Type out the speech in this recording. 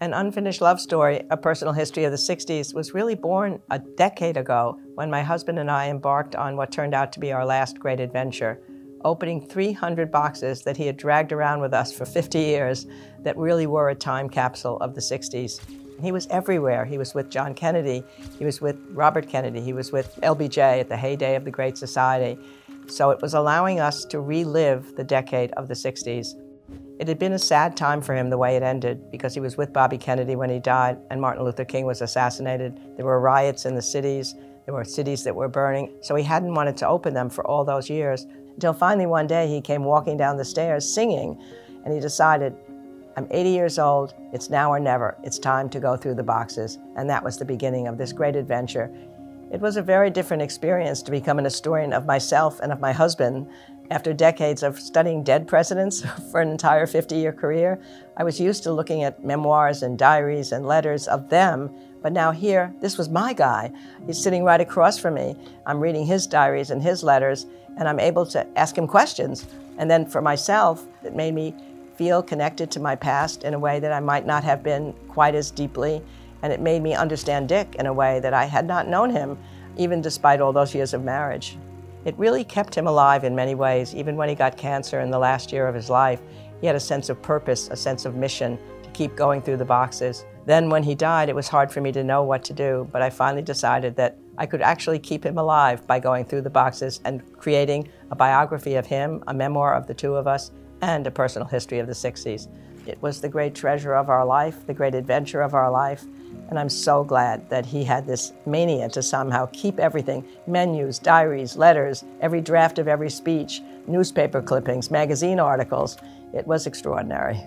An Unfinished Love Story, A Personal History of the 60s, was really born a decade ago when my husband and I embarked on what turned out to be our last great adventure, opening 300 boxes that he had dragged around with us for 50 years that really were a time capsule of the 60s. He was everywhere. He was with John Kennedy, he was with Robert Kennedy, he was with LBJ at the heyday of the Great Society. So it was allowing us to relive the decade of the 60s. It had been a sad time for him the way it ended, because he was with Bobby Kennedy when he died and Martin Luther King was assassinated. There were riots in the cities. There were cities that were burning. So he hadn't wanted to open them for all those years, until finally one day he came walking down the stairs singing, and he decided, I'm 80 years old, it's now or never. It's time to go through the boxes. And that was the beginning of this great adventure. It was a very different experience to become an historian of myself and of my husband. After decades of studying dead presidents for an entire 50-year career, I was used to looking at memoirs and diaries and letters of them, but now here, this was my guy. He's sitting right across from me. I'm reading his diaries and his letters, and I'm able to ask him questions. And then for myself, it made me feel connected to my past in a way that I might not have been quite as deeply, and it made me understand Dick in a way that I had not known him, even despite all those years of marriage. It really kept him alive in many ways. Even when he got cancer in the last year of his life, he had a sense of purpose, a sense of mission to keep going through the boxes. Then when he died, it was hard for me to know what to do, but I finally decided that I could actually keep him alive by going through the boxes and creating a biography of him, a memoir of the two of us, and a personal history of the 60s. It was the great treasure of our life, the great adventure of our life, and I'm so glad that he had this mania to somehow keep everything, menus, diaries, letters, every draft of every speech, newspaper clippings, magazine articles. It was extraordinary.